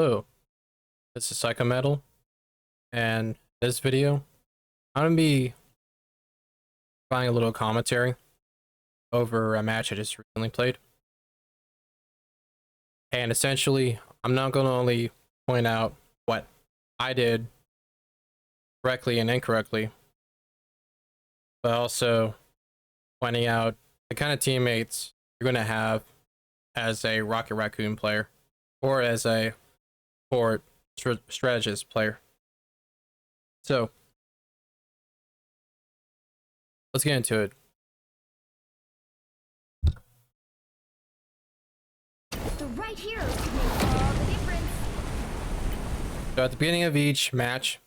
Hello, this is Psycho Metal, and this video, I'm gonna be providing a little commentary over a match I just recently played. And essentially, I'm not gonna only point out what I did correctly and incorrectly, but also pointing out the kind of teammates you're gonna have as a Rocket Raccoon player or as a support strategist player. So let's get into it. The right heroes can make all the difference. So at the beginning of each match,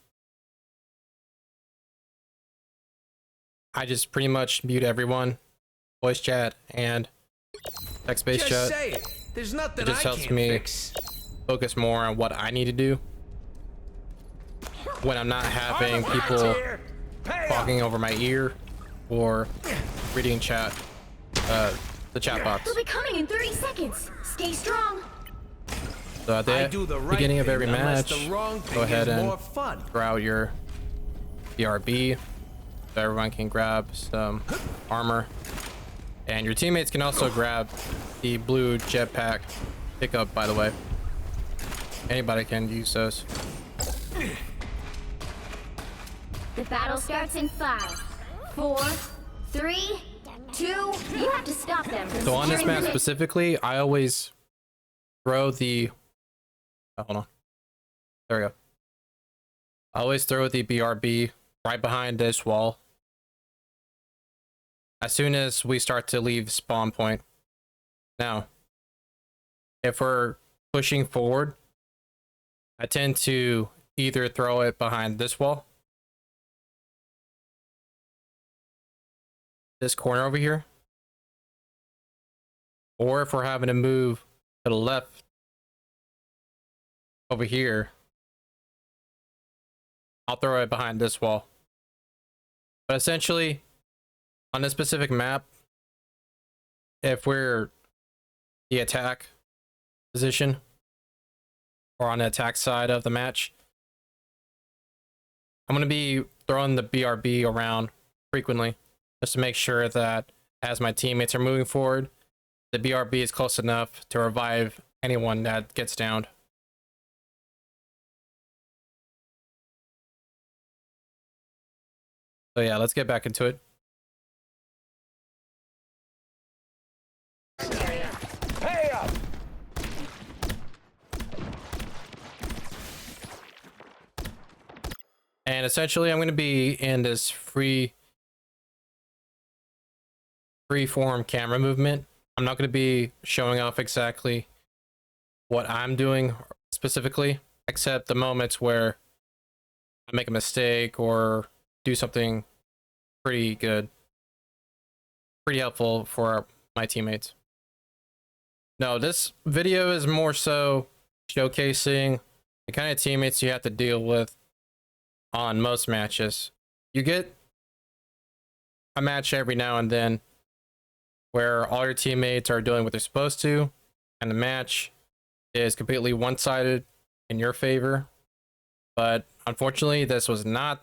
I just pretty much mute everyone, voice chat and text-based chat. Say it. There's nothing It just I helps can't me fix. focus more on what I need to do when I'm not having people talking over my ear or reading chat, the chat box. They'll be coming in 30 seconds. Stay strong. So at I the do the right beginning of thing every unless match, the wrong thing go ahead is and more fun. throw out your BRB so everyone can grab some armor. And your teammates can also grab the blue jetpack pickup, by the way. Anybody can use those. The battle starts in 5, 4, 3, 2. You have to stop them from So on this securing map the mid. specifically, I always throw the... Oh, hold on. There we go. I always throw the BRB right behind this wall as soon as we start to leave spawn point. Now, if we're pushing forward, I tend to either throw it behind this wall, this corner over here, or if we're having to move to the left over here, I'll throw it behind this wall. But essentially, on this specific map, if we're the attack position or on the attack side of the match, I'm going to be throwing the BRB around frequently just to make sure that as my teammates are moving forward, the BRB is close enough to revive anyone that gets downed. So yeah, let's get back into it. Pay up. And essentially, I'm going to be in this free form camera movement. I'm not going to be showing off exactly what I'm doing specifically, except the moments where I make a mistake or do something pretty good, pretty helpful for my teammates. No, this video is more so showcasing the kind of teammates you have to deal with on most matches. You get a match every now and then where all your teammates are doing what they're supposed to, and the match is completely one-sided in your favor. But unfortunately, this was not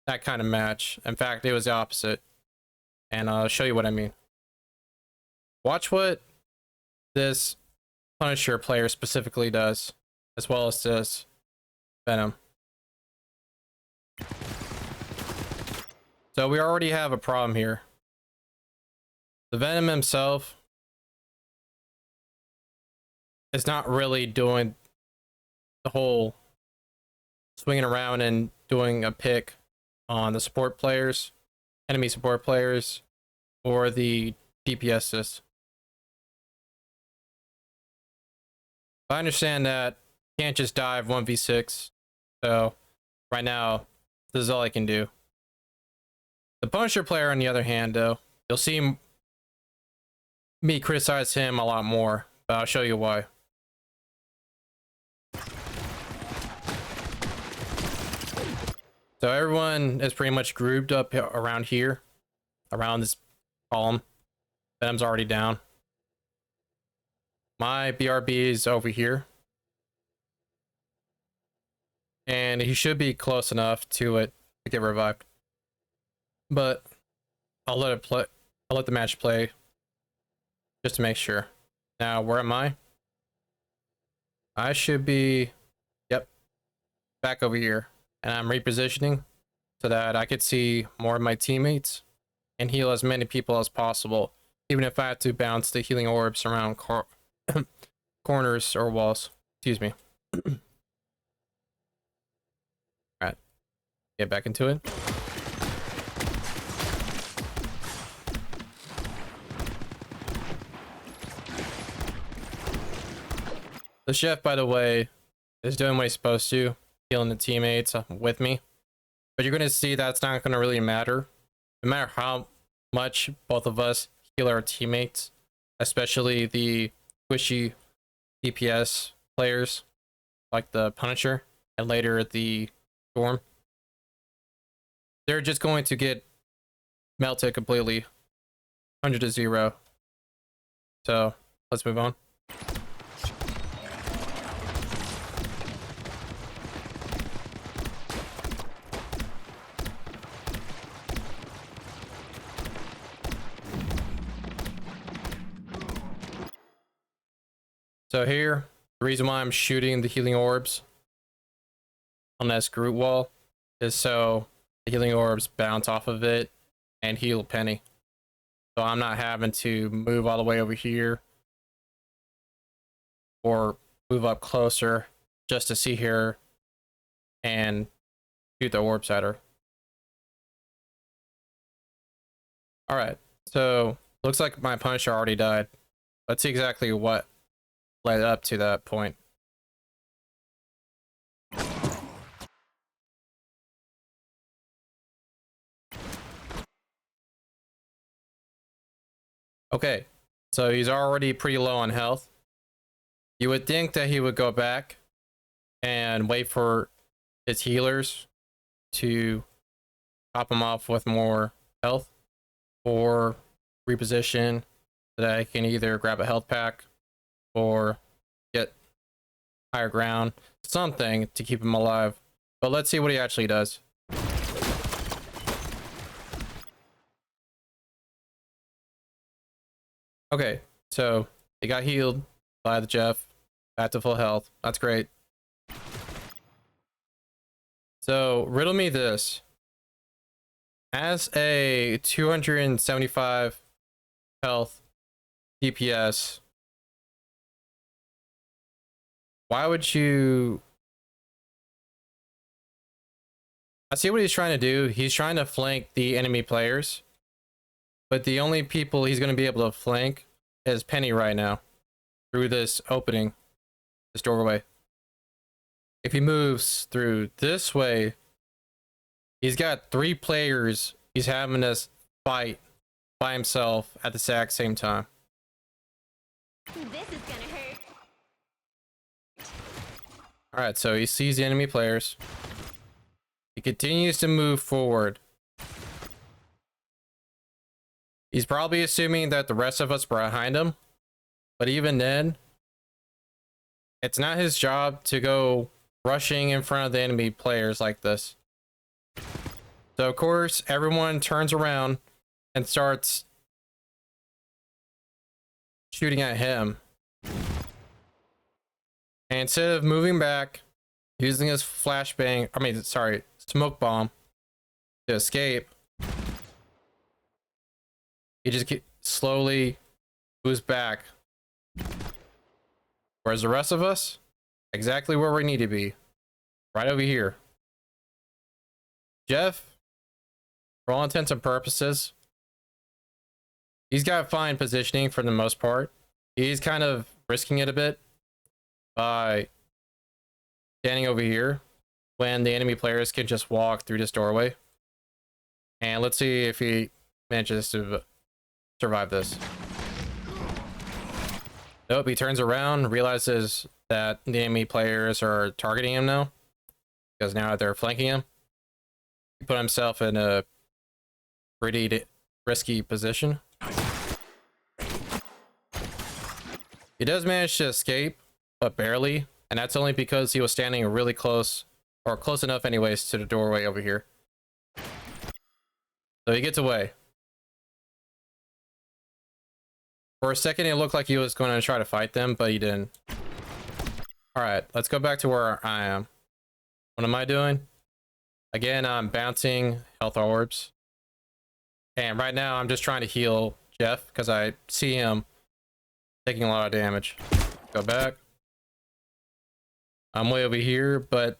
that kind of match. In fact, it was the opposite. And I'll show you what I mean. Watch what this Punisher player specifically does, as well as this Venom. So we already have a problem here. The Venom himself is not really doing the whole swinging around and doing a pick on the support players, enemy support players, or the DPSs. I understand that you can't just dive 1v6, so right now, this is all I can do. The Punisher player, on the other hand, though, you'll see me criticize him a lot more, but I'll show you why. So everyone is pretty much grouped up around here, around this column. Venom's already down. My BRB is over here. and he should be close enough to it to get revived. But I'll let it play. I'll let the match play just to make sure. Now, where am I? I should be, yep, back over here. And I'm repositioning so that I could see more of my teammates and heal as many people as possible, even if I have to bounce the healing orbs around corners or walls. Excuse me. Alright, get back into it. The chef, by the way, is doing what he's supposed to, healing the teammates with me. But you're going to see that's not going to really matter. No matter how much both of us heal our teammates, especially the squishy DPS players like the Punisher and later the Storm, they're just going to get melted completely, 100 to 0. So let's move on. So here, the reason why I'm shooting the healing orbs on that screw wall is so the healing orbs bounce off of it and heal Penny. So I'm not having to move all the way over here or move up closer just to see her and shoot the orbs at her. Alright, so looks like my Punisher already died. Let's see exactly what led up to that point. Okay, so he's already pretty low on health. You would think that he would go back and wait for his healers to top him off with more health or reposition so that I can either grab a health pack or get higher ground, something to keep him alive. But let's see what he actually does. Okay, so he got healed by the Jeff, back to full health. That's great. So riddle me this. As a 275 health DPS, why would you... I see what he's trying to do. He's trying to flank the enemy players, but the only people he's going to be able to flank is Penny right now through this opening, this doorway. If he moves through this way, he's got 3 players he's having us fight by himself at the exact same time. This is gonna hurt. Alright, so he sees the enemy players. He continues to move forward. He's probably assuming that the rest of us are behind him. But even then, it's not his job to go rushing in front of the enemy players like this. So of course, everyone turns around and starts shooting at him. And instead of moving back, using his flashbang, smoke bomb to escape, he just slowly moves back. Whereas the rest of us, exactly where we need to be. Right over here. Jeff, for all intents and purposes, he's got fine positioning for the most part. He's kind of risking it a bit by standing over here when the enemy players can just walk through this doorway. And let's see if he manages to survive this. Nope, he turns around, realizes that the enemy players are targeting him now, because now they're flanking him. He put himself in a pretty risky position. He does manage to escape, but barely, and that's only because he was standing really close or close enough anyways to the doorway over here. So he gets away. For a second, it looked like he was going to try to fight them, but he didn't. Alright, let's go back to where I am. What am I doing? Again, I'm bouncing health orbs. And right now, I'm just trying to heal Jeff, because I see him taking a lot of damage. Go back. I'm way over here, but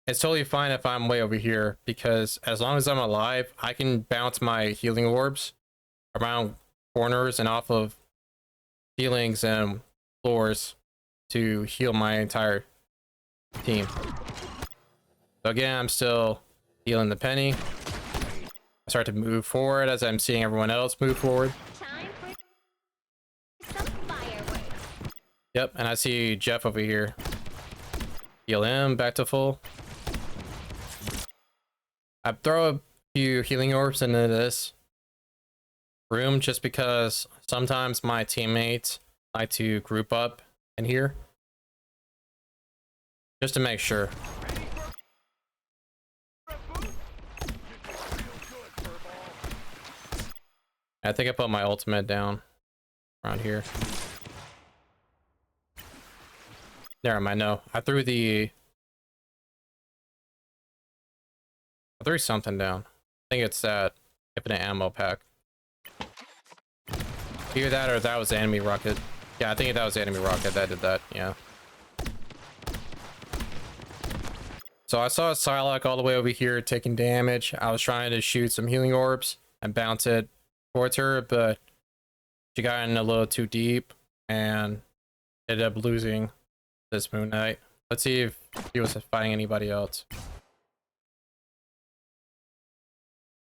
it's totally fine if I'm way over here, because as long as I'm alive, I can bounce my healing orbs around corners and off of ceilings and floors to heal my entire team. So again, I'm still healing the penny. I start to move forward as I'm seeing everyone else move forward. Time for some fireworks. Yep, and I see Jeff over here. Heal him back to full. I throw a few healing orbs into this room just because sometimes my teammates like to group up in here. Just to make sure. I think I put my ultimate down around here. Never mind, no. I threw something down. I think it's that infinite ammo pack. Either that or that was the enemy rocket. Yeah, I think that was the enemy rocket that did that, yeah. So I saw a Psylocke all the way over here taking damage. I was trying to shoot some healing orbs and bounce it towards her, but she got in a little too deep and ended up losing this Moon Knight. Let's see if he was fighting anybody else.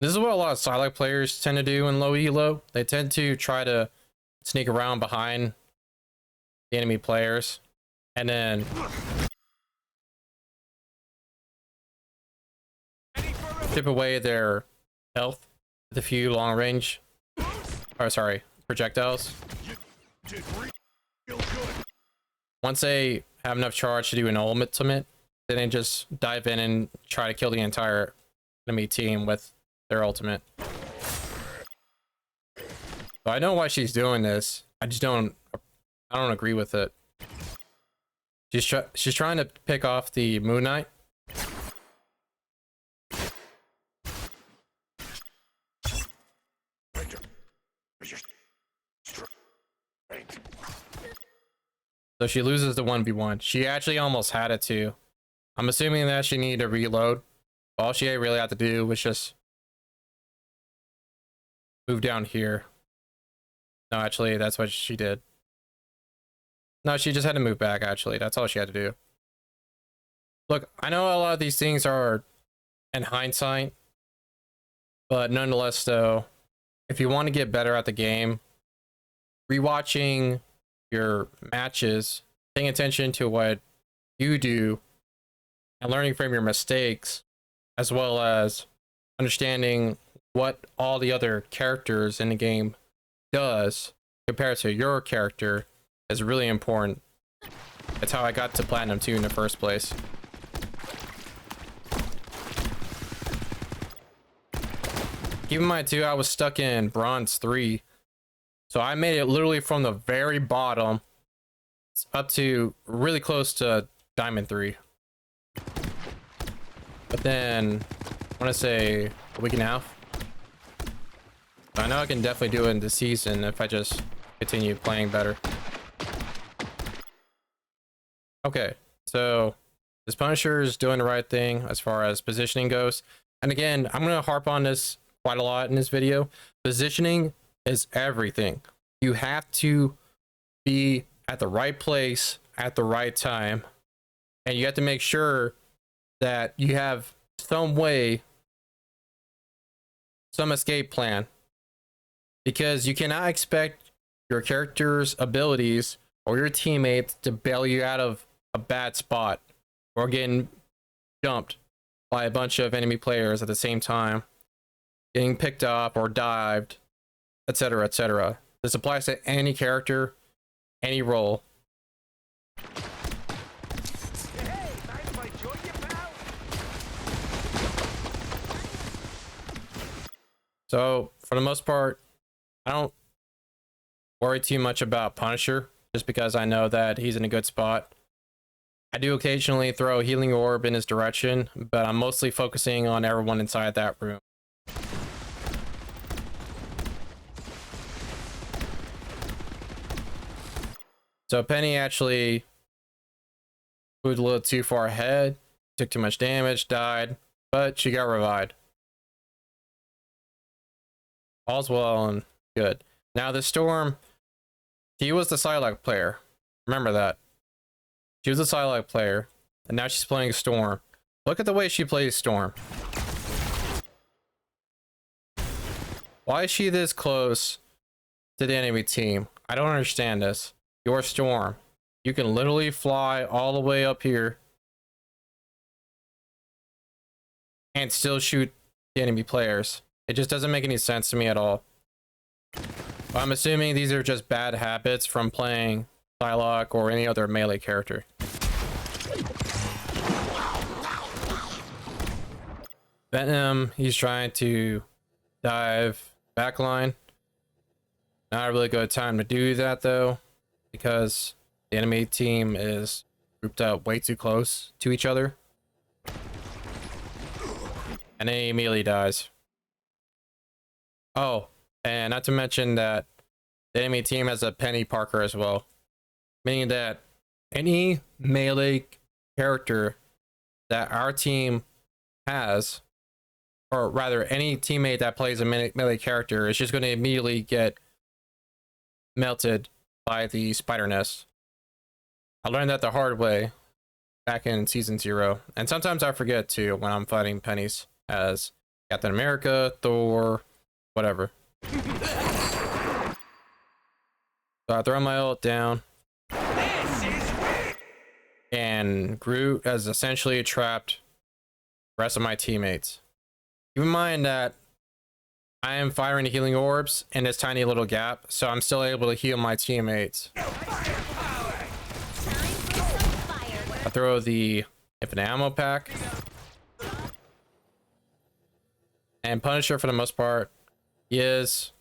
This is what a lot of Psylocke players tend to do in low elo. They tend to try to sneak around behind the enemy players and then chip away their health with a few long range, or sorry, projectiles. Once they have enough charge to do an ultimate, then they just dive in and try to kill the entire enemy team with their ultimate. So I know why she's doing this. I don't agree with it. She's trying to pick off the Moon Knight. So she loses the 1v1. She actually almost had it too. I'm assuming that she needed to reload. All she really had to do was just move down here. No, actually, that's what she did. No, she just had to move back, actually. That's all she had to do. Look, I know a lot of these things are in hindsight, but nonetheless, though, if you want to get better at the game, rewatching your matches, paying attention to what you do, and learning from your mistakes, as well as understanding what all the other characters in the game does compared to your character is really important. It's how I got to Platinum 2 in the first place. Keep in mind too, I was stuck in Bronze 3. So I made it literally from the very bottom up to really close to Diamond 3. But then, I want to say a week and a half. I know I can definitely do it in the season if I just continue playing better. Okay, so this Punisher is doing the right thing as far as positioning goes. And again, I'm going to harp on this quite a lot in this video. Positioning is everything. You have to be at the right place at the right time. And you have to make sure that you have some way, some escape plan. Because you cannot expect your character's abilities or your teammates to bail you out of a bad spot or getting jumped by a bunch of enemy players at the same time, getting picked up or dived, etc., etc. This applies to any character, any role. So for the most part, I don't worry too much about Punisher just because I know that he's in a good spot. I do occasionally throw a healing orb in his direction, but I'm mostly focusing on everyone inside that room. So Penny actually moved a little too far ahead, took too much damage, died, but she got revived. All's well and good. Now the Storm, she was the Psylocke player. Remember that. She was a Psylocke player, and now she's playing Storm. Look at the way she plays Storm. Why is she this close to the enemy team? I don't understand this. You're Storm. You can literally fly all the way up here and still shoot the enemy players. It just doesn't make any sense to me at all. But I'm assuming these are just bad habits from playing Psylocke or any other melee character. Venom, he's trying to dive backline. Not a really good time to do that though, because the enemy team is grouped up way too close to each other. And then he immediately dies. Oh, and not to mention that the enemy team has a Penny Parker as well. Meaning that any melee character that our team has, or rather any teammate that plays a melee character, is just going to immediately get melted by the spider nest. I learned that the hard way back in season 0. And sometimes I forget too when I'm fighting pennies as Captain America, Thor, whatever. So I throw my ult down. And Groot has essentially trapped the rest of my teammates. Keep in mind that I am firing the healing orbs in this tiny little gap, so I'm still able to heal my teammates. I throw the infinite ammo pack. And Punisher, for the most part, he is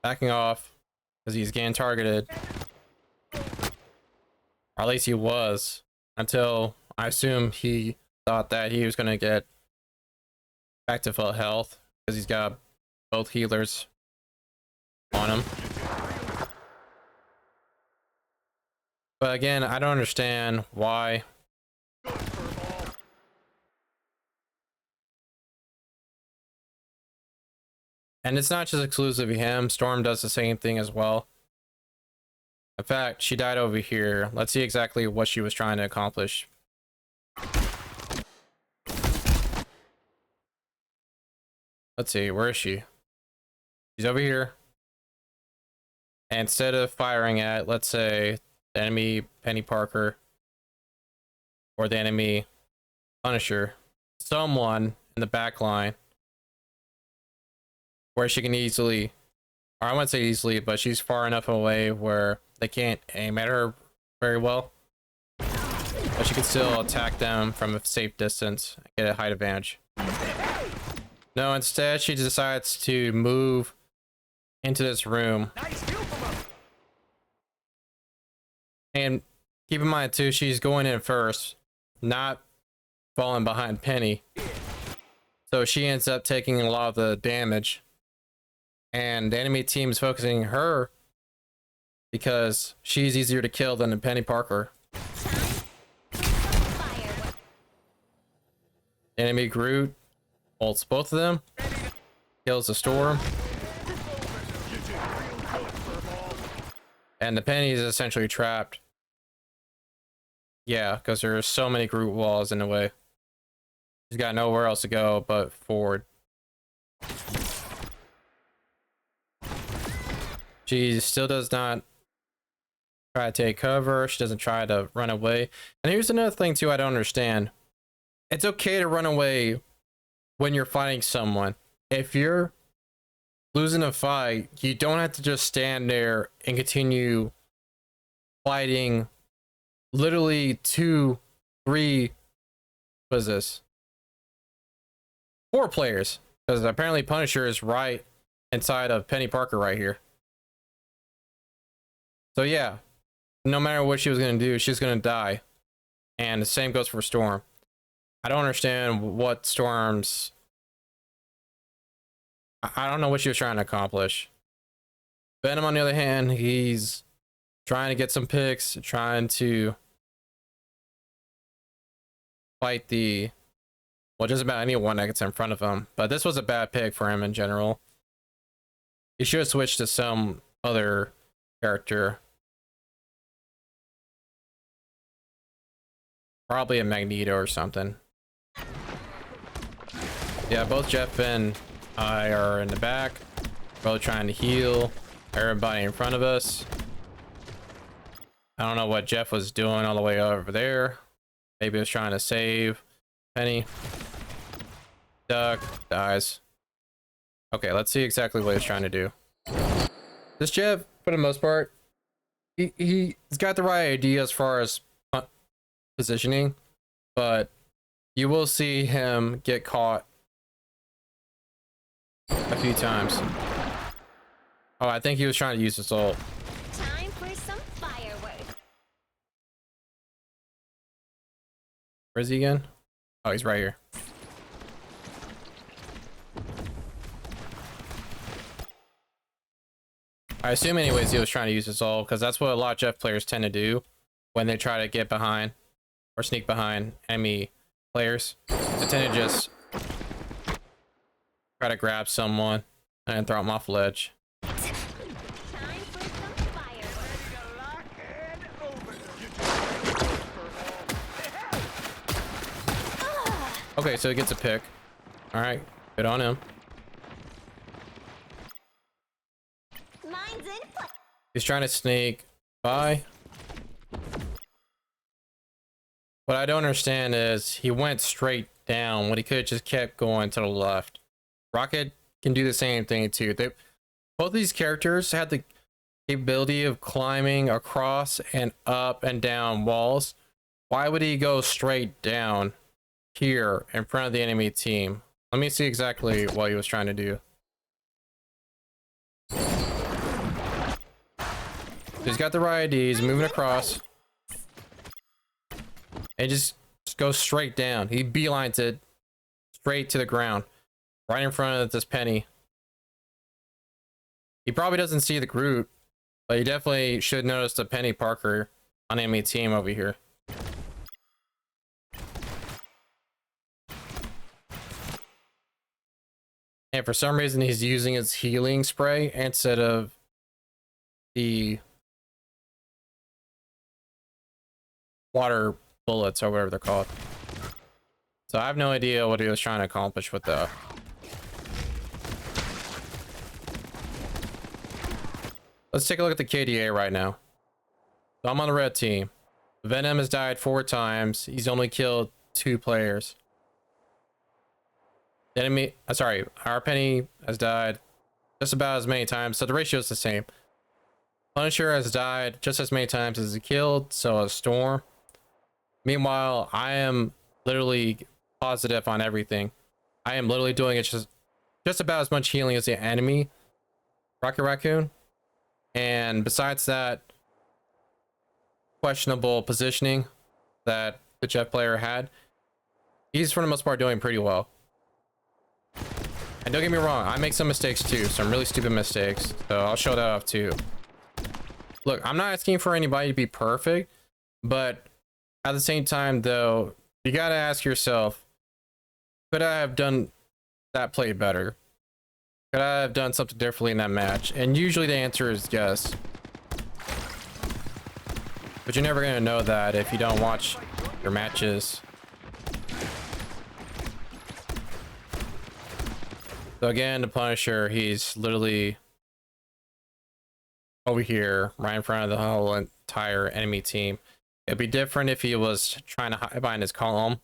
backing off because he's getting targeted. Or at least he was, until I assume he thought that he was going to get back to full health because he's got both healers on him. But again, I don't understand why. And it's not just exclusive to him. Storm does the same thing as well. In fact, she died over here. Let's see exactly what she was trying to accomplish. Let's see, where is she? She's over here. And instead of firing at, let's say, the enemy Penny Parker or the enemy Punisher, someone in the back line where she can easily, or I wouldn't say easily, but she's far enough away where they can't aim at her very well, but she can still attack them from a safe distance and get a height advantage. No, instead she decides to move into this room. And keep in mind too, she's going in first, not falling behind Penny. So she ends up taking a lot of the damage. And the enemy team is focusing her because she's easier to kill than the Penny Parker. Enemy Groot ults both of them, kills the Storm, and the Penny is essentially trapped. Yeah, because there's so many Groot walls in the way. She's got nowhere else to go but forward. She still does not try to take cover. She doesn't try to run away. And here's another thing too I don't understand. It's okay to run away when you're fighting someone. If you're losing a fight, you don't have to just stand there and continue fighting literally 2, 3, what is this? 4 players. Because apparently Punisher is right inside of Penny Parker right here. So yeah, no matter what she was going to do, she's going to die. And the same goes for Storm. I don't understand what Storm's... I don't know what she was trying to accomplish. Venom, on the other hand, he's trying to get some picks, trying to fight the... well, just about anyone that gets in front of him. But this was a bad pick for him in general. He should have switched to some other character. Probably a Magneto or something. Yeah, both Jeff and I are in the back. Both trying to heal everybody in front of us. I don't know what Jeff was doing all the way over there. Maybe he was trying to save Penny. Duck, dies. Okay, let's see exactly what he's trying to do. This Jeff, for the most part, he's got the right idea as far as positioning, but you will see him get caught a few times. Oh, I think he was trying to use his ult. Time for some fireworks. Where is he again? Oh, he's right here. I assume anyways he was trying to use his ult, because that's what a lot of Jeff players tend to do when they try to get behind or sneak behind enemy players. They tend to just try to grab someone and throw them off the ledge. Time for some fireworks. Okay, so he gets a pick. All right, good on him. Mine's in. He's trying to sneak by. What I don't understand is he went straight down when he could have just kept going to the left. Rocket can do the same thing too. Both these characters had the capability of climbing across and up and down walls. Why would he go straight down here in front of the enemy team? Let me see exactly what he was trying to do. He's got the right ID. He's moving across. And just goes straight down. He beelines it straight to the ground. Right in front of this Penny. He probably doesn't see the Groot, but he definitely should notice the Penny Parker on the enemy team over here. And for some reason, he's using his healing spray instead of the water bullets or whatever they're called. So I have no idea what he was trying to accomplish with the... Let's take a look at the KDA right now. So I'm on the red team. Venom has died 4 times. He's only killed 2 players. The enemy, sorry, our Penny has died just about as many times, so the ratio is the same. Punisher has died just as many times as he killed, so has Storm. Meanwhile, I am literally positive on everything. I am literally doing it just about as much healing as the enemy, Rocket Raccoon. And besides that questionable positioning that the Jeff player had, he's for the most part doing pretty well. And don't get me wrong, I make some mistakes too, some really stupid mistakes, so I'll show that off too. Look, I'm not asking for anybody to be perfect, but at the same time though, you gotta ask yourself, could I have done that play better? Could I have done something differently in that match? And usually the answer is yes. But you're never gonna know that if you don't watch your matches. So again, the Punisher, he's literally over here, right in front of the whole entire enemy team. It'd be different if he was trying to hide behind his column.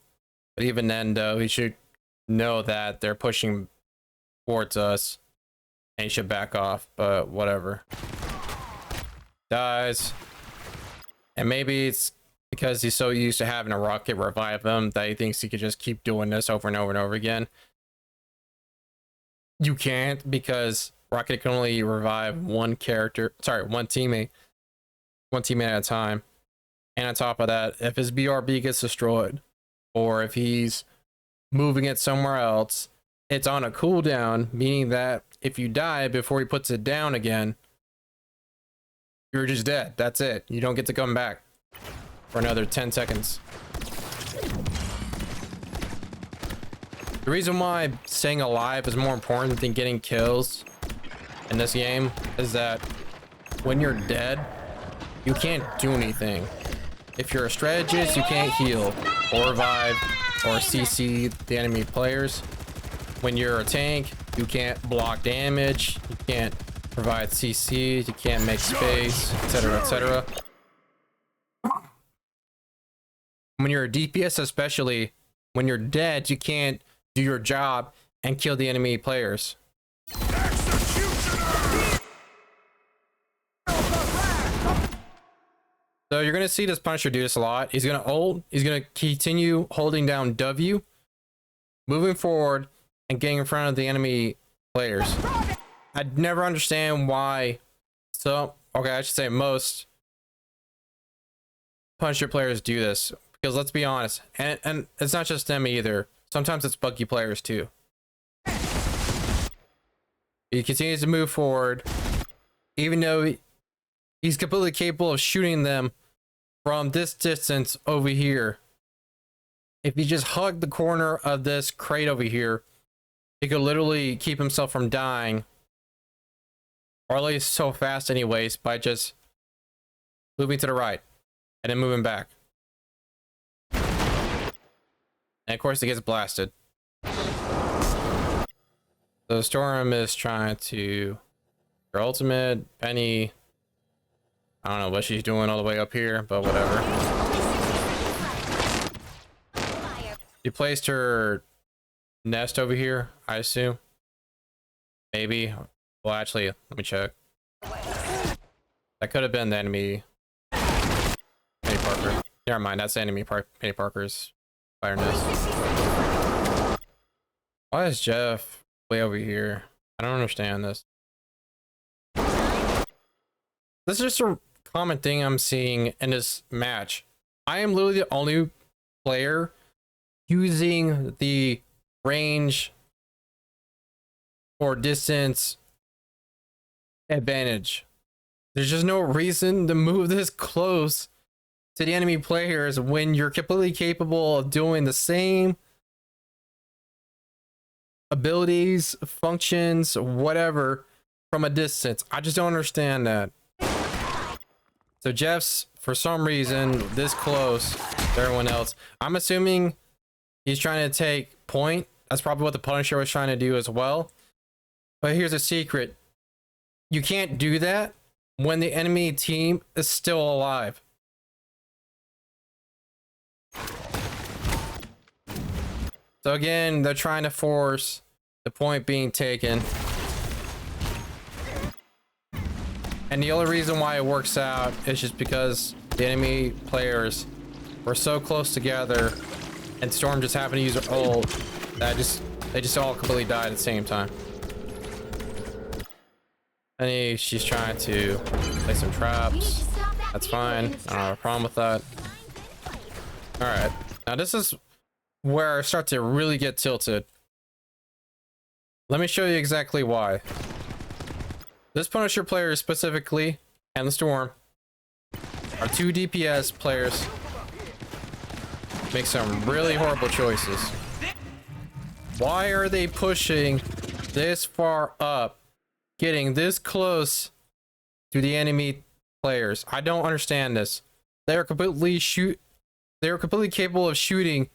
But even then, though, he should know that they're pushing towards us. And he should back off, but whatever. Dies. And maybe it's because he's so used to having a rocket revive him that he thinks he could just keep doing this over and over and over again. you can't, because Rocket can only revive one teammate at a time. And on top of that, if his BRB gets destroyed, or if he's moving it somewhere else, it's on a cooldown, meaning that if you die before he puts it down again, you're just dead. That's it. You don't get to come back for another 10 seconds. The reason why staying alive is more important than getting kills in this game is that when you're dead, you can't do anything. If you're a strategist, you can't heal or revive or CC the enemy players. When you're a tank, you can't block damage, you can't provide CC, you can't make space, etc, etc. When you're a DPS, especially, when you're dead, you can't do your job and kill the enemy players. So you're gonna see this Punisher do this a lot. He's gonna ult, he's gonna continue holding down W, moving forward, and getting in front of the enemy players. I'd never understand why. I should say most Punisher players do this, because let's be honest, and it's not just them either. Sometimes it's buggy players too. He continues to move forward, even though he's completely capable of shooting them from this distance over here. If he just hugged the corner of this crate over here, he could literally keep himself from dying, or at least so fast anyways, by just moving to the right and then moving back. And of course, he gets blasted. So Storm is trying to her ultimate. Penny, I don't know what she's doing all the way up here, but whatever. She placed her nest over here, I assume. Maybe. Well, actually, let me check. That could have been the enemy Penny Parker. Never mind, that's the enemy Penny Parker's fire nest. Why is Jeff way over here? I don't understand this. This is just a common thing I'm seeing in this match. I am literally the only player using the range or distance advantage. There's just no reason to move this close to the enemy players when you're completely capable of doing the same abilities, functions, whatever from a distance. I just don't understand that. So Jeff's, for some reason, this close to everyone else. I'm assuming he's trying to take point. That's probably what the Punisher was trying to do as well. But here's a secret. You can't do that when the enemy team is still alive. So again, they're trying to force the point being taken. And the only reason why it works out is just because the enemy players were so close together and Storm just happened to use her ult that they just all completely died at the same time. And she's trying to play some traps. That's fine. I don't have a problem with that. Alright. Now this is where I start to really get tilted. Let me show you exactly why. This Punisher player specifically, and the Storm, are two DPS players. Make some really horrible choices. Why are they pushing this far up, getting this close to the enemy players? I don't understand this. They are completely capable of shooting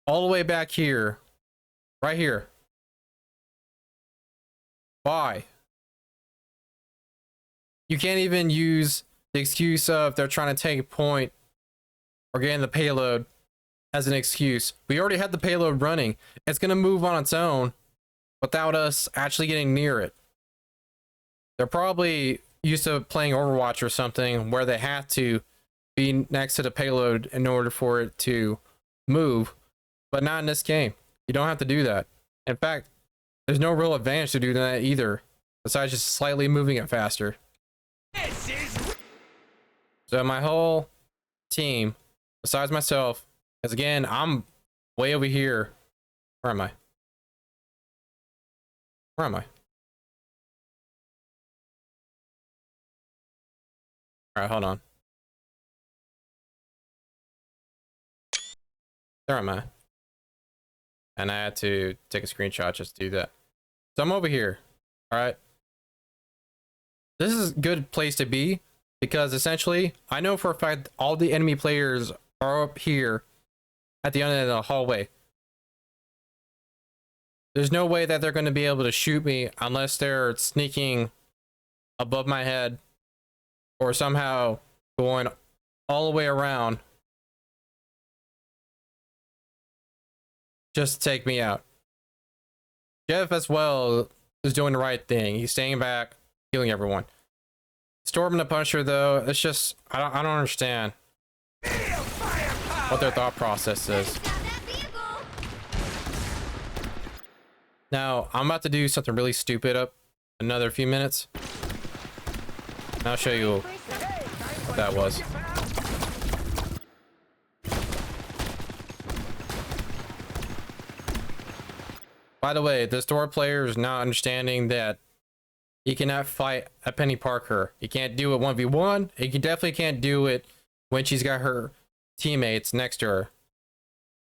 all the way back here, right here. Why? You can't even use the excuse of they're trying to take a point or getting the payload as an excuse. We already had the payload running. It's going to move on its own without us actually getting near it. They're probably used to playing Overwatch or something where they have to be next to the payload in order for it to move, but not in this game. You don't have to do that. In fact, there's no real advantage to doing that either, besides just slightly moving it faster. So my whole team, besides myself, because again, I'm way over here. Where am I? Where am I? All right, hold on. There am I. And I had to take a screenshot just to do that. So I'm over here. All right. This is a good place to be because essentially I know for a fact all the enemy players are up here at the end of the hallway. There's no way that they're going to be able to shoot me unless they're sneaking above my head or somehow going all the way around just to take me out. Jeff as well is doing the right thing. He's staying back, healing everyone. Storm and the Punisher though, it's just I don't understand what their thought process is. Now I'm about to do something really stupid up another few minutes. And I'll show you what that was. By the way, the store player is not understanding that he cannot fight a Penny Parker. He can't do it 1v1. He definitely can't do it when she's got her teammates next to her.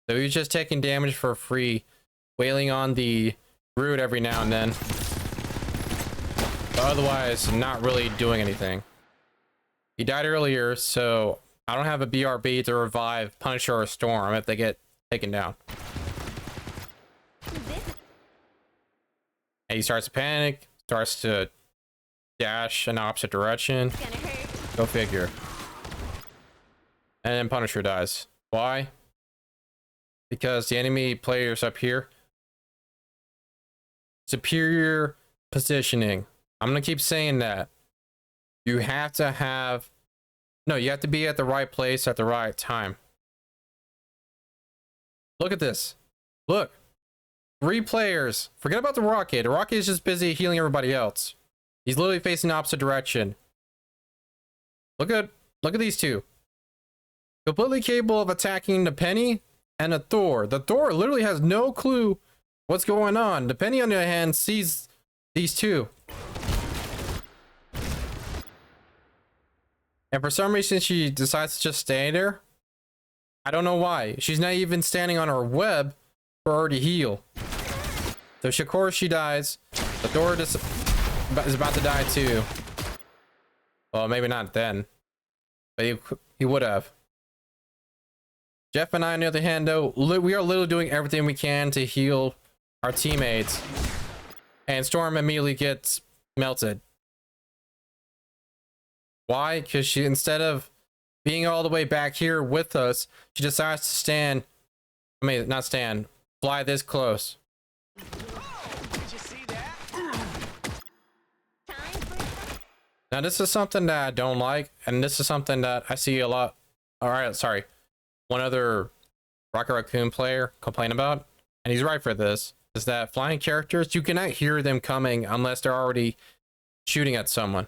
So he's just taking damage for free, wailing on the root every now and then. But otherwise, not really doing anything. He died earlier, so I don't have a BRB to revive Punisher or Storm if they get taken down. And he starts to panic, starts to dash in the opposite direction. Go figure. And then Punisher dies. Why? Because the enemy players up here, superior positioning. I'm gonna keep saying that. You have to have, no, you have to be at the right place at the right time. Look at this. Look. 3 players. Forget about the Rocket. The Rocket is just busy healing everybody else. He's literally facing the opposite direction. Look at these two. Completely capable of attacking the Penny and the Thor. The Thor literally has no clue what's going on. The Penny, on the other hand, sees these two. And for some reason, she decides to just stay there. I don't know why. She's not even standing on her web for her to heal. So of course she dies. The Thor is about to die too. Well, maybe not then, but he would have. Jeff and I, on the other hand, though, we are literally doing everything we can to heal our teammates, and Storm immediately gets melted. Why? Because she, instead of being all the way back here with us, she decides to stand. I mean, not stand. Fly this close. Now this is something that I don't like, and this is something that I see a lot. All right, sorry. One other Rocket Raccoon player complain about, and he's right for this, is that flying characters, you cannot hear them coming unless they're already shooting at someone.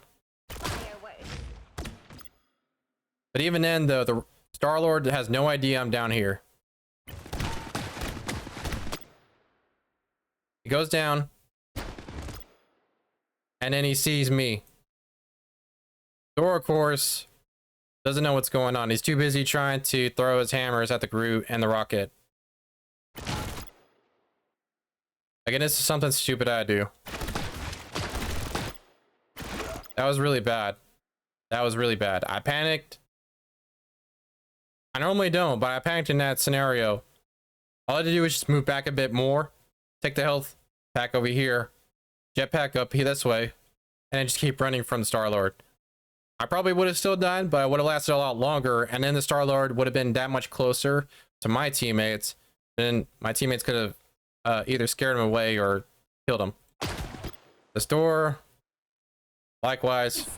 But even then, though, the Star-Lord has no idea I'm down here. He goes down, and then he sees me. Thor, of course, doesn't know what's going on. He's too busy trying to throw his hammers at the Groot and the Rocket. Again, this is something stupid I do. That was really bad. That was really bad. I panicked. I normally don't, but I panicked in that scenario. All I had to do was just move back a bit more, take the health pack over here, jetpack up here this way, and then just keep running from the Star-Lord. I probably would have still died, but I would have lasted a lot longer, and then the Star-Lord would have been that much closer to my teammates. Then my teammates could have either scared him away or killed him. The store, likewise.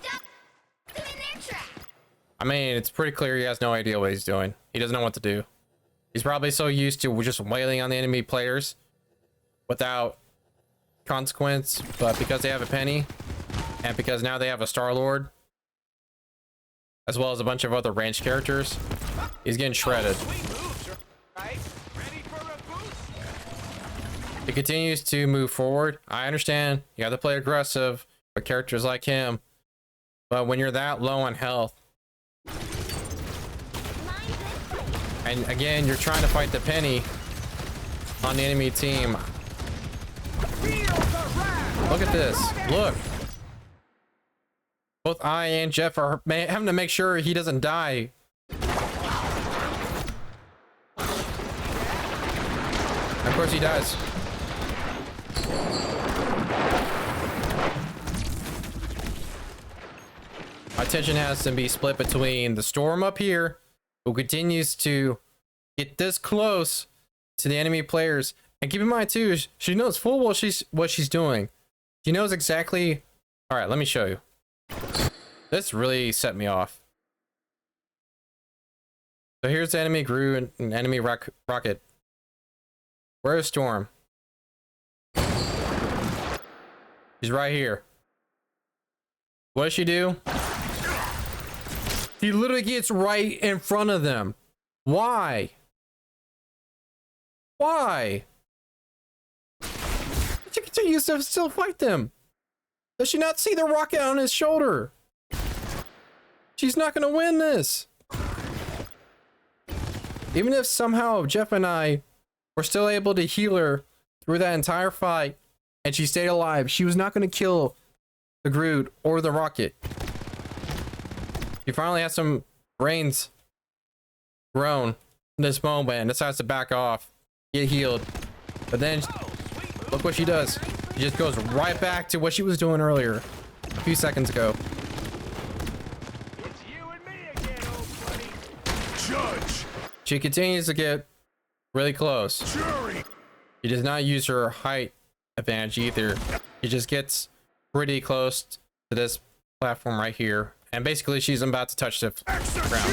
I mean, it's pretty clear he has no idea what he's doing. He doesn't know what to do. He's probably so used to just wailing on the enemy players without consequence, but because they have a penny, and because now they have a Star-Lord, as well as a bunch of other ranged characters, he's getting shredded. He continues to move forward. I understand you have to play aggressive with characters like him, but when you're that low on health, and again, you're trying to fight the penny on the enemy team. Look at this. Look. Both I and Jeff are having to make sure he doesn't die. Of course he dies. My attention has to be split between the Storm up here, who continues to get this close to the enemy players. And keep in mind too, she knows full well what she's doing. She knows exactly. All right, let me show you. This really set me off. So here's the enemy Groot and enemy Rocket. Where is Storm? She's right here. What does she do? She literally gets right in front of them. Why? Why? She continues to still fight them. Does she not see the rocket on his shoulder? She's not going to win this. Even if somehow Jeff and I were still able to heal her through that entire fight and she stayed alive, she was not going to kill the Groot or the rocket. She finally has some brains grown in this moment and decides to back off, get healed. But then look what she does. She just goes right back to what she was doing earlier, a few seconds ago. It's you and me again, old buddy. Judge. She continues to get really close. Jury. She does not use her height advantage either. She just gets pretty close to this platform right here. And basically she's about to touch the ground.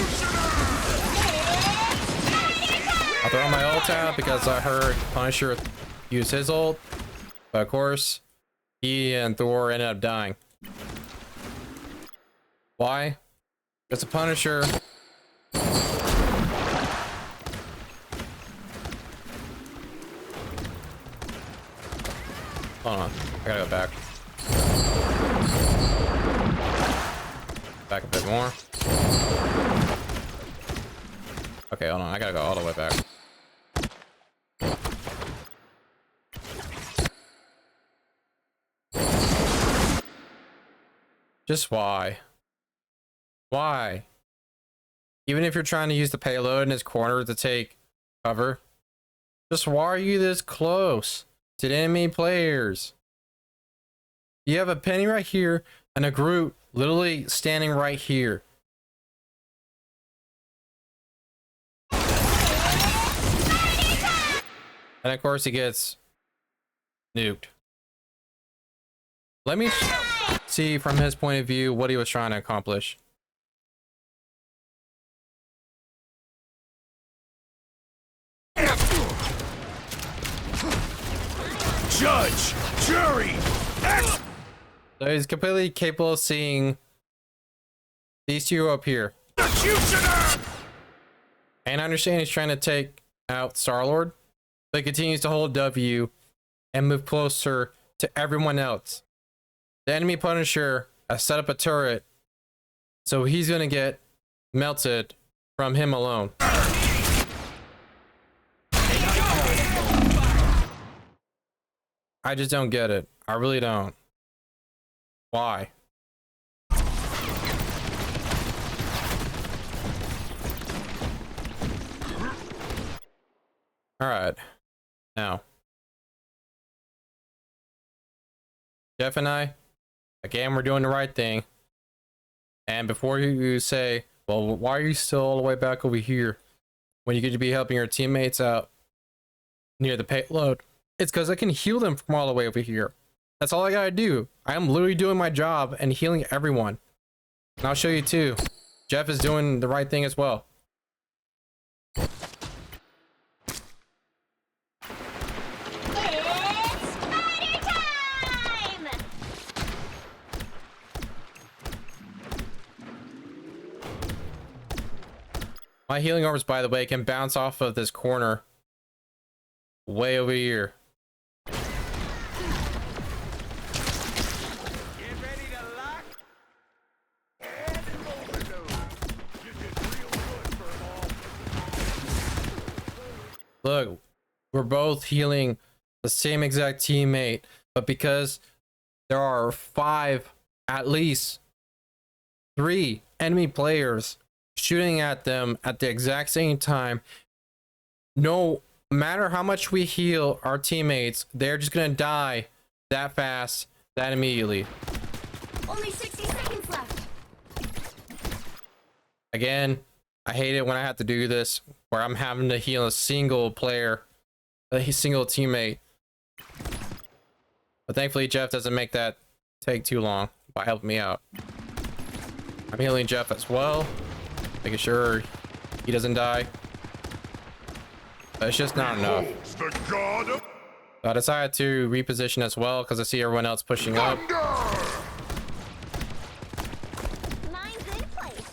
I'll throw my ult out because I heard Punisher use his ult. But of course, he and Thor ended up dying. Why? Because the Punisher... Hold on, I gotta go back. Back a bit more. Okay, hold on, I gotta go all the way back. Just why? Why? Even if you're trying to use the payload in his corner to take cover, just why are you this close to the enemy players? You have a penny right here and a Groot literally standing right here. And of course he gets nuked. Let me see from his point of view what he was trying to accomplish. Judge, jury, So he's completely capable of seeing these two up here. executioner. And I understand he's trying to take out Star-Lord, but he continues to hold W and move closer to everyone else. The enemy Punisher has set up a turret, so he's gonna get melted from him alone. I just don't get it. I really don't. Why? Alright. Now. Jeff and I, again, we're doing the right thing. And before you say, well, why are you still all the way back over here when you could be helping your teammates out near the payload? It's because I can heal them from all the way over here. That's all I gotta do. I am literally doing my job and healing everyone. And I'll show you too. Jeff is doing the right thing as well. My healing orbs, by the way, can bounce off of this corner way over here. Get ready to lock and overdose. You did real good, Furball. Look, we're both healing the same exact teammate, but because there are at least 3 enemy players shooting at them at the exact same time, no matter how much we heal our teammates, they're just gonna die that fast, that immediately. Only 60 seconds left. Again, I hate it when I have to do this, where I'm having to heal a single player, a single teammate. But thankfully, Jeff doesn't make that take too long by helping me out. I'm healing Jeff as well, making sure he doesn't die. But it's just not enough. The god of So I decided to reposition as well because I see everyone else pushing up. Mine's in place.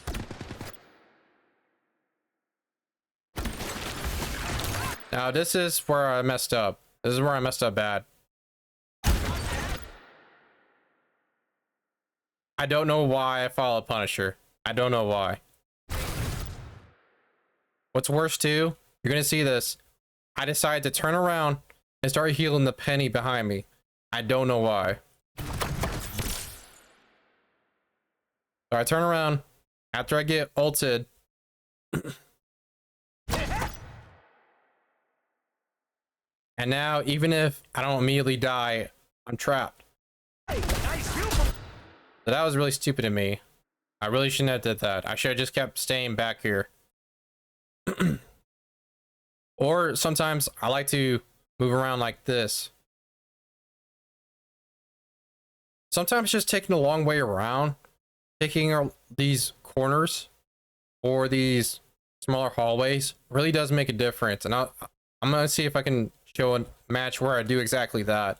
Now this is where I messed up. This is where I messed up bad. I don't know why I followed Punisher. I don't know why. What's worse too, you're gonna see this. I decided to turn around and start healing the penny behind me. I don't know why. So I turn around after I get ulted. And now, even if I don't immediately die, I'm trapped. So that was really stupid of me. I really shouldn't have did that. I should have just kept staying back here. Or sometimes I like to move around like this. Sometimes just taking a long way around, taking these corners or these smaller hallways really does make a difference. And I'm gonna see if I can show a match where I do exactly that.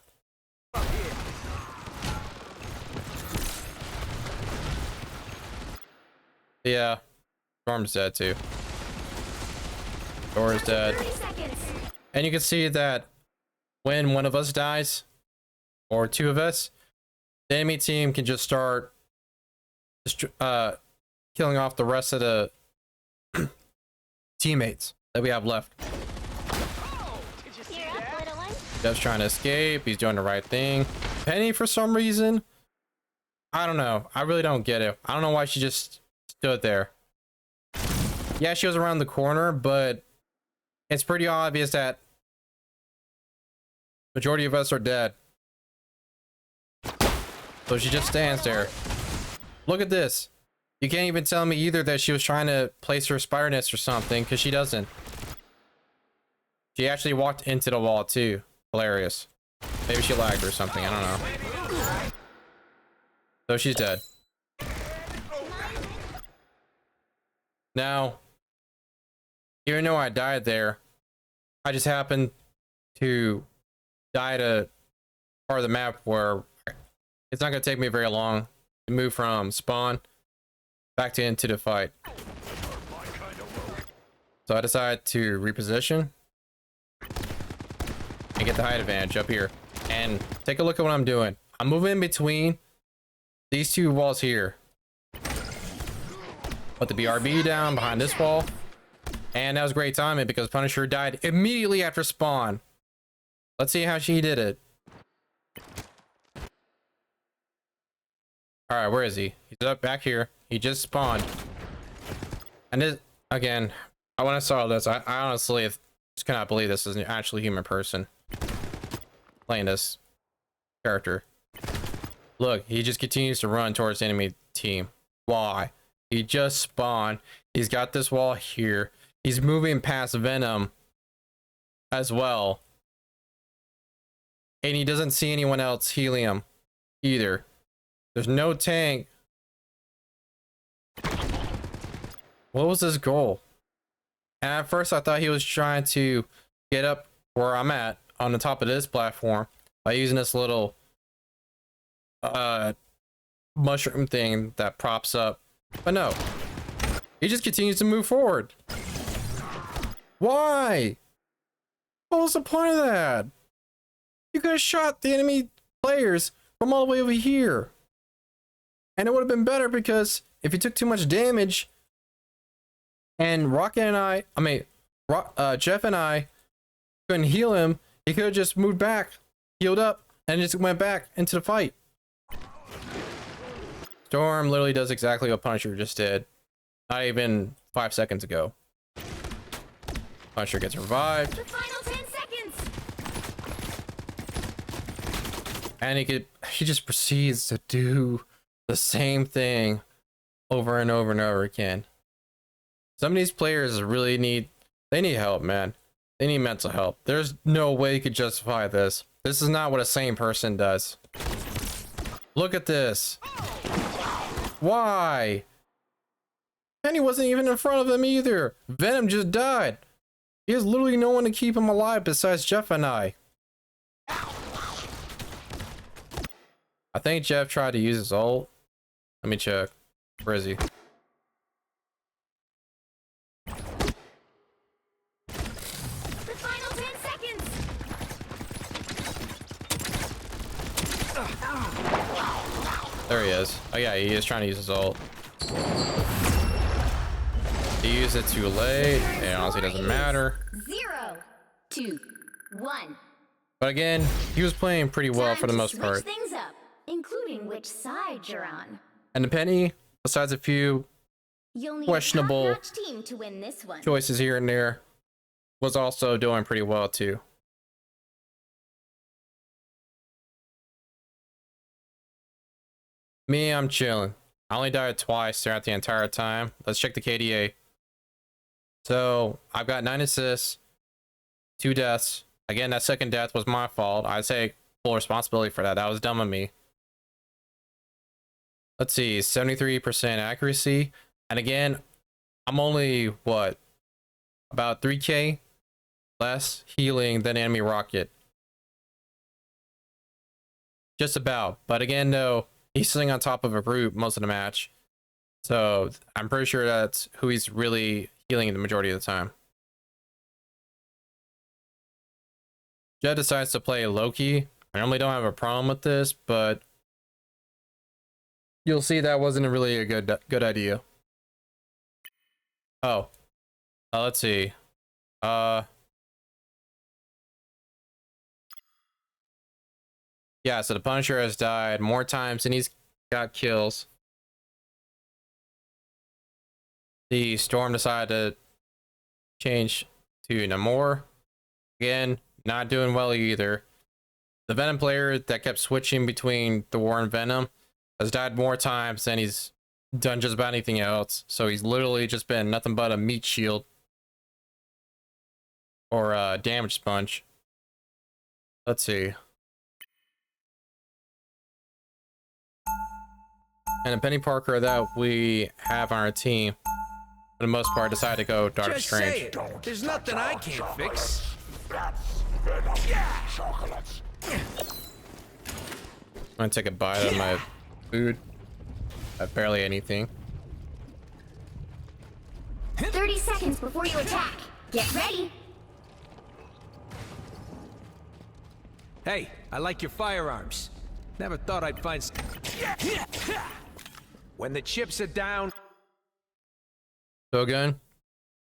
Yeah, Storm's dead too. Door is dead. 30 seconds. And you can see that when one of us dies, or 2 of us, the enemy team can just start killing off the rest of the teammates that we have left. You're up, little one. Jeff's trying to escape. He's doing the right thing. Penny, for some reason, I don't know. I really don't get it. I don't know why she just stood there. Yeah, she was around the corner, but it's pretty obvious that majority of us are dead. So she just stands there. Look at this. You can't even tell me either that she was trying to place her spider nest or something, because she doesn't. She actually walked into the wall too. Hilarious. Maybe she lagged or something. I don't know. So she's dead. Now, even though I died there, I just happened to die at a part of the map where it's not going to take me very long to move from spawn back to into the fight. So I decided to reposition and get the height advantage up here. And take a look at what I'm doing. I'm moving in between these 2 walls here. Put the BRB down behind this wall. And that was great timing because Punisher died immediately after spawn. Let's see how she did it. Alright, where is he? He's up back here. He just spawned. And this, again, when I saw this, I honestly just cannot believe this is an actually human person playing this character. Look, he just continues to run towards the enemy team. Why? He just spawned. He's got this wall here. He's moving past Venom as well. And he doesn't see anyone else healing him either. There's no tank. What was his goal? And at first I thought he was trying to get up where I'm at on the top of this platform by using this little mushroom thing that props up. But no. He just continues to move forward. Why? What was the point of that? You could have shot the enemy players from all the way over here. And it would have been better because if you took too much damage and Jeff and I couldn't heal him, he could have just moved back, healed up, and just went back into the fight. Storm literally does exactly what Punisher just did. Not even 5 seconds ago. Punisher gets revived. The final 10 seconds. And he just proceeds to do the same thing over and over and over again. Some of these players really need help, man. They need mental help. There's no way you could justify this. This is not what a sane person does. Look at this. Why? Penny wasn't even in front of them either. Venom just died. He has literally no one to keep him alive besides Jeff and I. I think Jeff tried to use his ult. Let me check. Where is he? The final 10 seconds. There he is. Oh yeah, he is trying to use his ult. He used it too late. It honestly doesn't matter. 0, 2, 1. But again, he was playing pretty well for the most part. Switch things up, including which side you're on. And the Penny, besides a few You'll need questionable a top-notch team to win this one. choices here and there, was also doing pretty well too. Me, I'm chilling. I only died twice throughout the entire time. Let's check the KDA. So I've got 9 assists, 2 deaths. Again, that second death was my fault. I take full responsibility for that. That was dumb of me. Let's see, 73% accuracy. And again, I'm only, what, about 3k less healing than enemy rocket. Just about. But again, no, he's sitting on top of a group most of the match. So I'm pretty sure that's who he's really healing the majority of the time. Jed decides to play Loki. I normally don't have a problem with this, but you'll see that wasn't really a good idea. Oh, let's see. Yeah, so the Punisher has died more times than he's got kills. The Storm decided to change to Namor. Again, not doing well either. The Venom player that kept switching between Thor and Venom has died more times than he's done just about anything else. So he's literally just been nothing but a meat shield or a damage sponge. Let's see. And the Penny Parker that we have on our team, for the most part, decided to go Doctor Just Strange. say it. There's nothing I can't fix. I'm gonna take a bite of my food. Barely anything. 30 seconds before you attack. Get ready. Hey, I like your firearms. Never thought I'd find. When the chips are down, So again,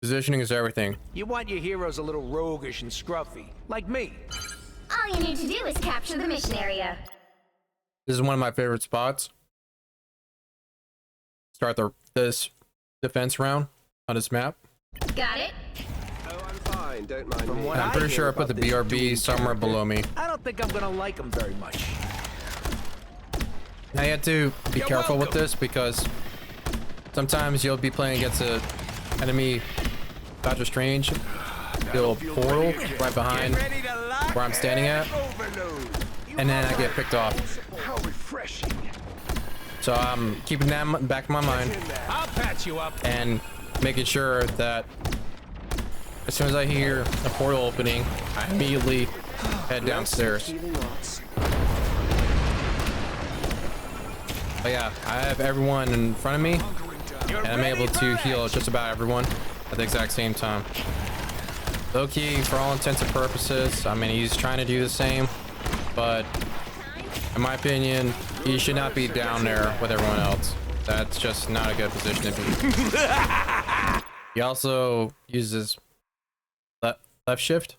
positioning is everything. you want your heroes a little roguish and scruffy, like me. All you need to do is capture the mission area. This is one of my favorite spots. Start this defense round on this map. Got it? Oh, I'm fine. Don't mind From me. what I'm pretty sure I put the BRB somewhere below me. I don't think I'm gonna like them very much. Now you have to be You're careful with welcome. this because sometimes you'll be playing against an enemy Doctor Strange. Little portal right behind Ready to lock where I'm standing at, overload. and then I get picked off. How refreshing. So I'm keeping that in the back of my mind I'll patch you up. and making sure that as soon as I hear a portal opening, I immediately head downstairs. But yeah, I have everyone in front of me, and I'm able to heal just about everyone at the exact same time. Loki, for all intents and purposes, I mean, he's trying to do the same, but in my opinion, he should not be down there with everyone else. That's just not a good position to be. He also uses left shift,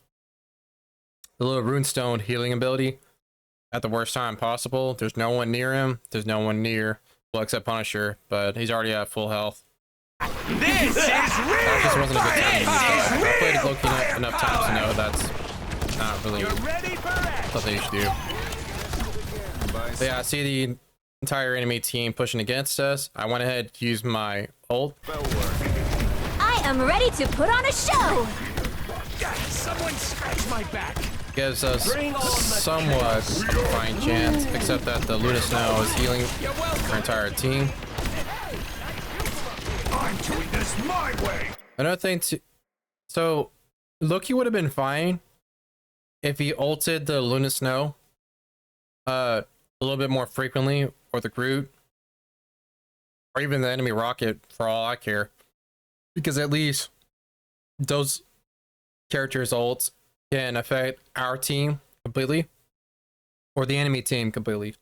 the little runestone healing ability, at the worst time possible. There's no one near him. There's no one near, well, except Punisher, but he's already at full health. This is real. That just wasn't a good time. I played Loki enough times to know that's not really what they should do. But yeah, I see the entire enemy team pushing against us. I went ahead and used my ult. I am ready to put on a show. Someone scratch my back. Gives us somewhat fine chance, except that the Luna Snow is healing our entire team. I'm doing this my way. Another thing so Loki would have been fine if he ulted the Luna Snow a little bit more frequently, or the Groot, or even the enemy rocket, for all I care, because at least those characters' ults can affect our team completely, or the enemy team completely.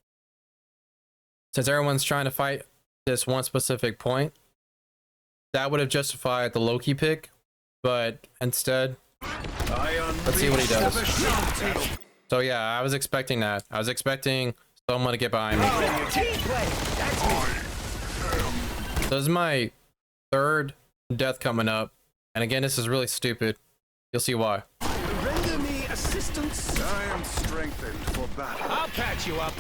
Since everyone's trying to fight this one specific point, that would have justified the Loki pick, but instead, let's see what he does. So yeah, I was expecting that. I was expecting someone to get behind me. So this is my third death coming up, and again, this is really stupid. You'll see why. Render me assistance. I am strengthened for battle. I'll patch you up.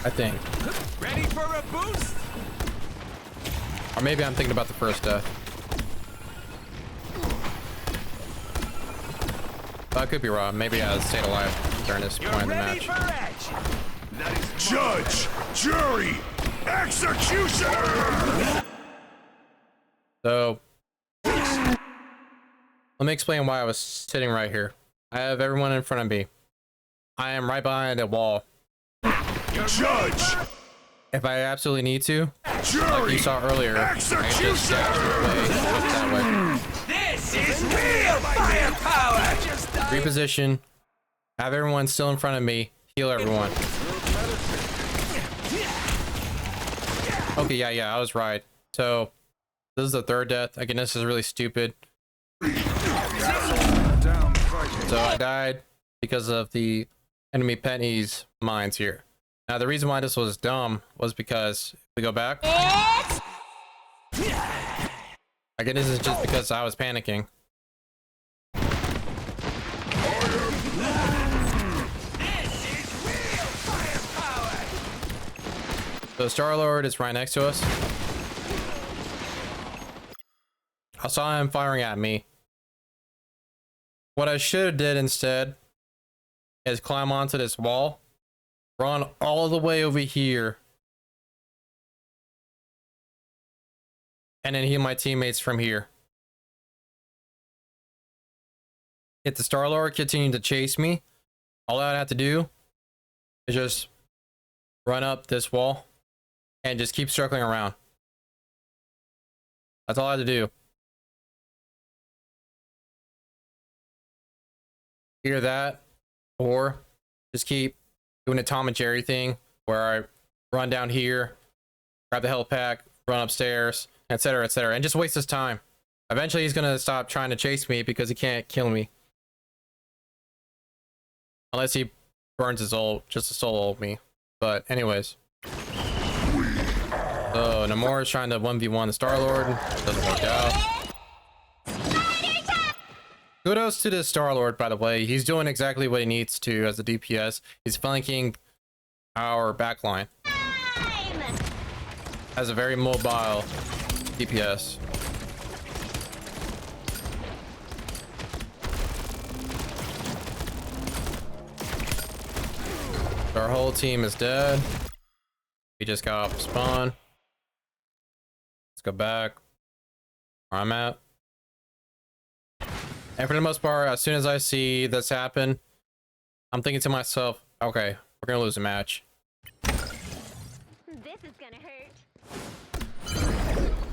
I think. Ready for a boost? Or maybe I'm thinking about the first death. I could be wrong. Maybe I stayed alive during this point in the match. Judge, jury, executioner! So, let me explain why I was sitting right here. I have everyone in front of me. I am right behind a wall. Judge, If I absolutely need to, jury, like you saw earlier, I can just dash away that way. This is real firepower. Reposition, have everyone still in front of me, heal everyone. Okay, yeah, I was right. So, this is the third death. Again, this is really stupid. So I died because of the enemy pennies mines here. Now the reason why this was dumb was because if we go back, again, this is just because I was panicking. So Star-Lord is right next to us. I saw him firing at me. What I should have did instead is climb onto this wall, run all the way over here, and then heal my teammates from here. If the Star-Lord continued to chase me, all I'd have to do is just run up this wall and just keep circling around. That's all I had to do. Either that, or just keep doing a Tom and Jerry thing where I run down here, grab the health pack, run upstairs, etc., etc., and just waste his time. Eventually, he's gonna stop trying to chase me because he can't kill me, unless he burns his ult just to solo ult me. But anyways, so Namor is trying to 1v1 the Star-Lord. Doesn't work out. Kudos to the Star-Lord, by the way. He's doing exactly what he needs to as a DPS. He's flanking our backline. Has a very mobile DPS. Our whole team is dead. We just got off spawn. Let's go back where I'm at. And for the most part, as soon as I see this happen, I'm thinking to myself, okay, we're gonna lose a match. This is gonna hurt.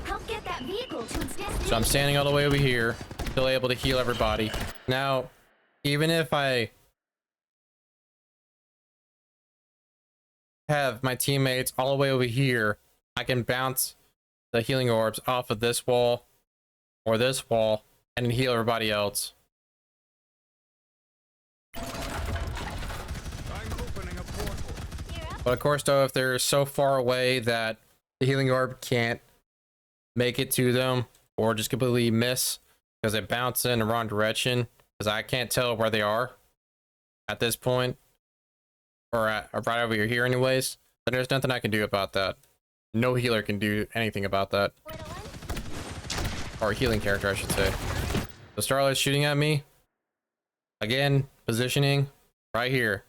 Help get that vehicle to its destination. So I'm standing all the way over here. still able to heal everybody. Now, even if I have my teammates all the way over here, I can bounce the healing orbs off of this wall or this wall and heal everybody else. I'm opening a portal. But of course, though, if they're so far away that the healing orb can't make it to them or just completely miss because they bounce in the wrong direction, because I can't tell where they are at this point, or right over here anyways, then there's nothing I can do about that. No healer can do anything about that. Or healing character, I should say. The Starlight's shooting at me. Again, positioning right here.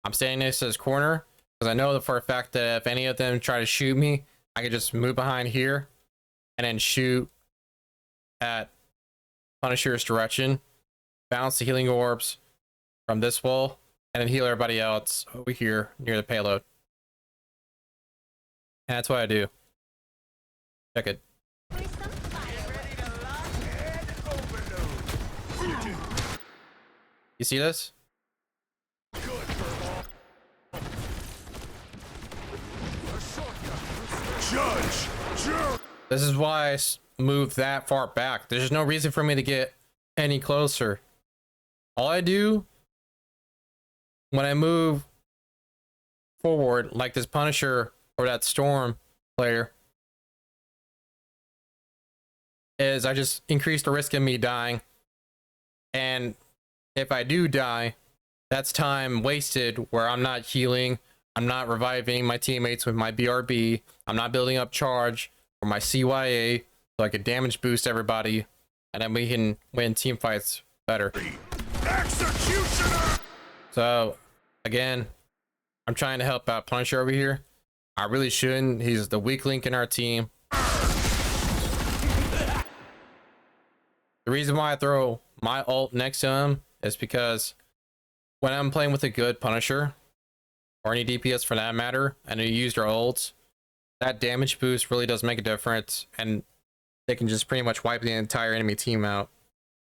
I'm standing next to this corner because I know for a fact that if any of them try to shoot me, I can just move behind here and then shoot at Punisher's direction, bounce the healing orbs from this wall, and then heal everybody else over here near the payload. And that's what I do. Check it. You see this? Judge! Jury! This is why I moved that far back. There's no reason for me to get any closer. All I do when I move forward, like this Punisher or that Storm player, is I just increase the risk of me dying. And if I do die, that's time wasted where I'm not healing, I'm not reviving my teammates with my BRB, I'm not building up charge or my CYA so I could damage boost everybody, and then we can win team fights better. Executioner! So again, I'm trying to help out Punisher over here. I really shouldn't. He's the weak link in our team. The reason why I throw my ult next to him is because when I'm playing with a good Punisher, or any DPS for that matter, and you use their ults, that damage boost really does make a difference, and they can just pretty much wipe the entire enemy team out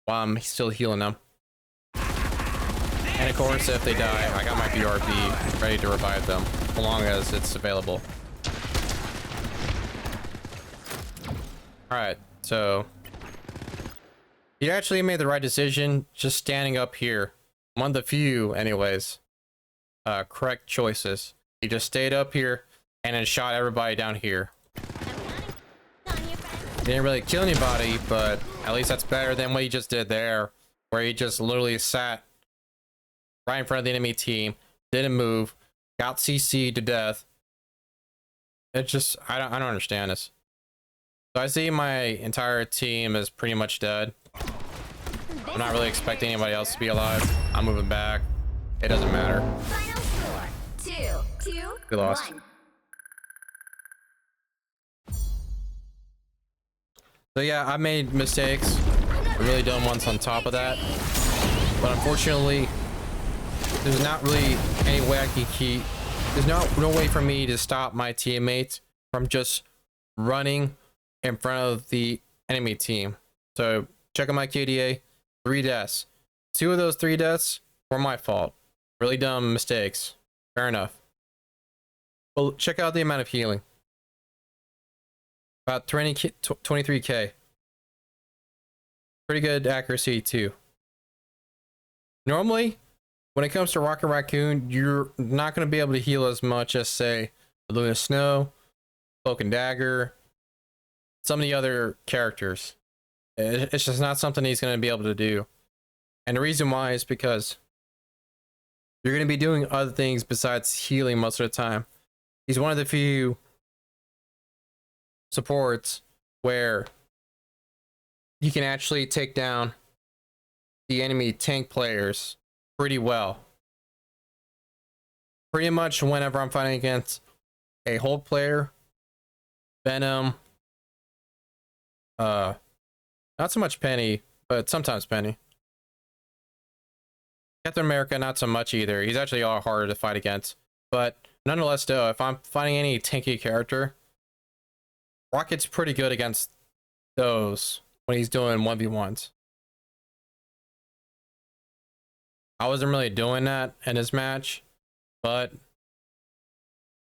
while I'm still healing them. And of course, if they die, I got my BRB ready to revive them, as long as it's available. Alright, so you actually made the right decision just standing up here. One of the few, anyways, correct choices. You just stayed up here and then shot everybody down here. Didn't really kill anybody, but at least that's better than what you just did there, where you just literally sat right in front of the enemy team, didn't move, got CC'd to death. It's just, I don't understand this. So I see my entire team is pretty much dead. I'm not really expecting anybody else to be alive. I'm moving back. It doesn't matter. Final score, 2-2. We lost. 1. So yeah, I made mistakes. Really dumb ones on top of that. But unfortunately, there's not really any way I can keep. There's no way for me to stop my teammates from just running in front of the enemy team. So check out my KDA. 3 deaths. 2 of those 3 deaths were my fault. Really dumb mistakes. Fair enough. Well, check out the amount of healing. About 23k. Pretty good accuracy too. Normally, when it comes to Rocket Raccoon, you're not going to be able to heal as much as, say, Luna Snow, Cloak and Dagger, some of the other characters. It's just not something he's going to be able to do. And the reason why is because you're going to be doing other things besides healing most of the time. He's one of the few supports where you can actually take down the enemy tank players pretty well. Pretty much whenever I'm fighting against a Hulk player, Venom, not so much Penny, but sometimes Penny. Captain America, not so much either. He's actually a lot harder to fight against. But nonetheless, though, if I'm fighting any tanky character, Rocket's pretty good against those when he's doing 1v1s. I wasn't really doing that in this match, but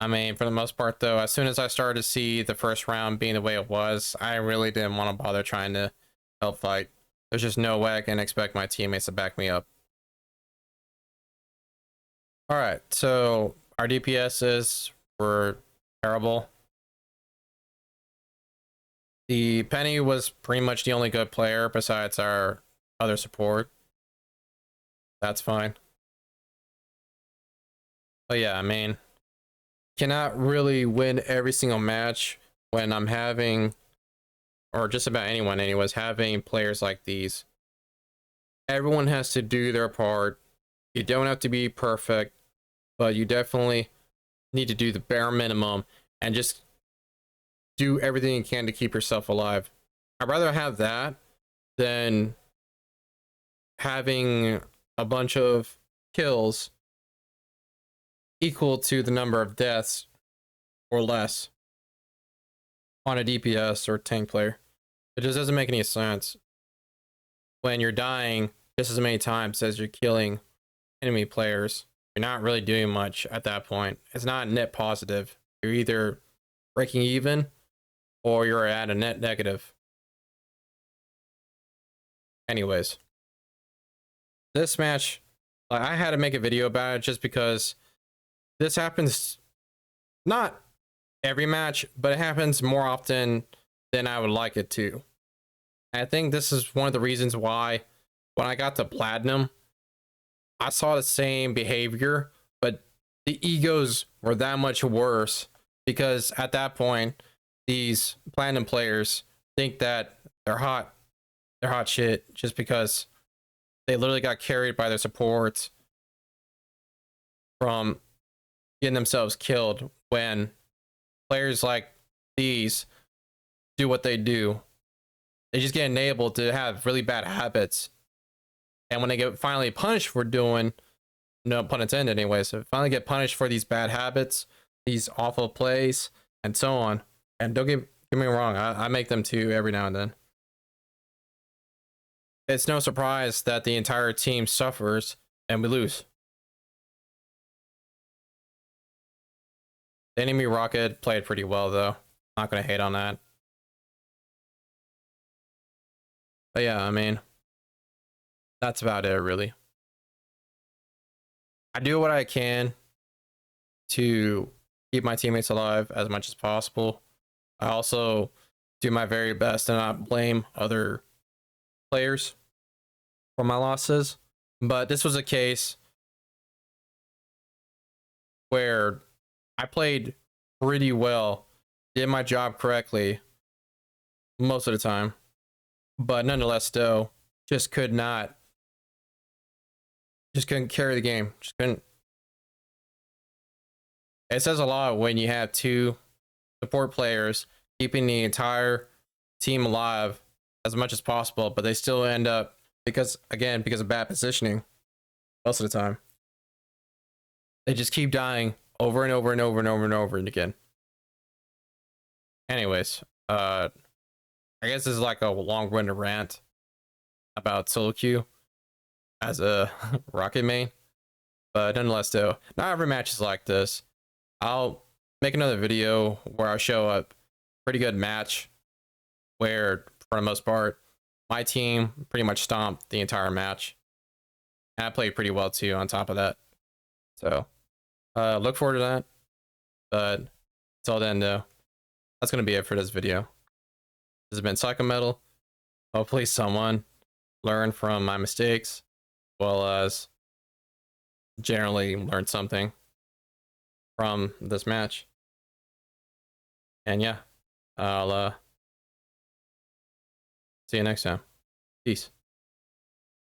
I mean, for the most part though, as soon as I started to see the first round being the way it was, I really didn't want to bother trying to help fight. There's just no way I can expect my teammates to back me up. All right, so our DPSs were terrible. The Penny was pretty much the only good player besides our other support. That's fine. But yeah, I mean, cannot really win every single match when I'm having, or just about anyone anyways, having players like these. Everyone has to do their part. You don't have to be perfect, but you definitely need to do the bare minimum and just do everything you can to keep yourself alive. I'd rather have that than having a bunch of kills equal to the number of deaths or less on a DPS or tank player. It just doesn't make any sense when you're dying just as many times as you're killing enemy players. You're not really doing much at that point. It's not net positive. You're either breaking even or you're at a net negative. Anyways, this match, I had to make a video about it just because this happens not every match, but it happens more often than I would like it to. And I think this is one of the reasons why when I got to Platinum, I saw the same behavior, but the egos were that much worse because at that point, these Platinum players think that they're hot shit just because they literally got carried by their supports from getting themselves killed when players like these do what they do. They just get enabled to have really bad habits. And when they get finally punished for doing, no pun intended anyway, so finally get punished for these bad habits, these awful plays, and so on. And don't get me wrong, I make them too every now and then. It's no surprise that the entire team suffers and we lose. The enemy rocket played pretty well though. Not gonna hate on that. But yeah, I mean, that's about it really. I do what I can to keep my teammates alive as much as possible. I also do my very best to not blame other players for my losses. But this was a case where I played pretty well, did my job correctly most of the time, but nonetheless still just couldn't carry the game. Just couldn't. It says a lot when you have two support players keeping the entire team alive as much as possible, but they still end up, because of bad positioning most of the time, they just keep dying over and over and over and over and over and again. Anyways, I guess this is like a long-winded rant about solo queue as a rocket main, but nonetheless though, not every match is like this. I'll make another video where I show a pretty good match where for the most part my team pretty much stomped the entire match, and I played pretty well too on top of that. So look forward to that. But until then though, that's gonna be it for this video. This has been Psycho Metal. Hopefully someone learned from my mistakes, as well as generally learned something from this match. And yeah, I'll see you next time. Peace.